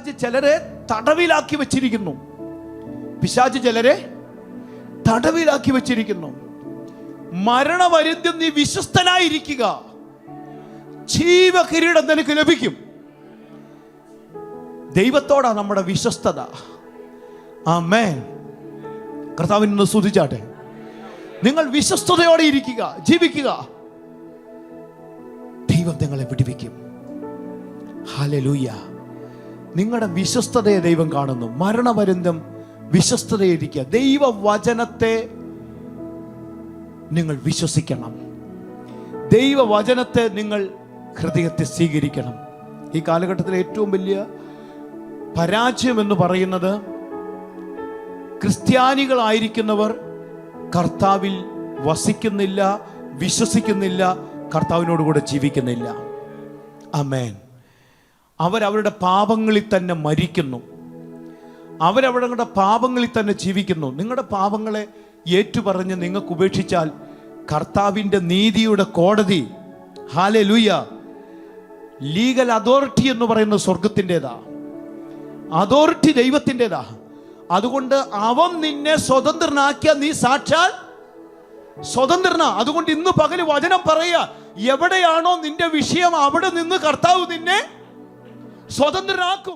പിശാച് ചിലരെ തടവിലാക്കി വെച്ചിരിക്കുന്നു. പിശാച് ചിലരെ തടവിലാക്കി വെച്ചിരിക്കുന്നു. മരണപര്യന്തം നീ വിശ്വസ്തനായിരിക്കുക, ജീവകിരീടം നിനക്ക് ലഭിക്കും. ദൈവത്തോടാ നമ്മുടെ വിശ്വസ്തത. ആമേൻ. കർത്താവിനെ സ്തുതിച്ചാട്ടെ. നിങ്ങൾ വിശ്വസ്തയോടെ ഇരിക്കുക, ജീവിക്കുക. ദൈവം നിങ്ങളെ വിടുവിക്കും. ഹല്ലേലൂയ. നിങ്ങളുടെ വിശ്വസ്തതയെ ദൈവം കാണുന്നു. മരണപര്യന്തം വിശ്വസ്തതയിരിക്കുക. ദൈവവചനത്തെ നിങ്ങൾ വിശ്വസിക്കണം. ദൈവവചനത്തെ നിങ്ങൾ ഹൃദയത്തെ സ്വീകരിക്കണം. ഈ കാലഘട്ടത്തിലെ ഏറ്റവും വലിയ പരാജയം എന്ന് പറയുന്നത് ക്രിസ്ത്യാനികളായിരിക്കുന്നവർ കർത്താവിൽ വസിക്കുന്നില്ല, വിശ്വസിക്കുന്നില്ല, കർത്താവിനോടുകൂടെ ജീവിക്കുന്നില്ല. ആമേൻ. അവരവരുടെ പാപങ്ങളിൽ തന്നെ മരിക്കുന്നു, അവരവരുടെ പാപങ്ങളിൽ തന്നെ ജീവിക്കുന്നു. നിങ്ങളുടെ പാപങ്ങളെ ഏറ്റുപറഞ്ഞ് നിങ്ങൾക്ക് ഉപേക്ഷിച്ചാൽ കർത്താവിൻ്റെ നീതിയുടെ കോടതി, ഹല്ലേലൂയ, ലീഗൽ അതോറിറ്റി എന്ന് പറയുന്നത് സ്വർഗത്തിൻ്റെതാ, അതോറിറ്റി ദൈവത്തിൻ്റെതാ. അതുകൊണ്ട് അവൻ നിന്നെ സ്വതന്ത്രനാക്കിയ നീ സാക്ഷാൽ സ്വതന്ത്രനാ. അതുകൊണ്ട് ഇന്ന് പകല് വചനം പറയുക, എവിടെയാണോ നിന്റെ വിഷയം അവിടെ നിന്ന് കർത്താവ് നിന്നെ സ്വതന്ത്രനാക്കും.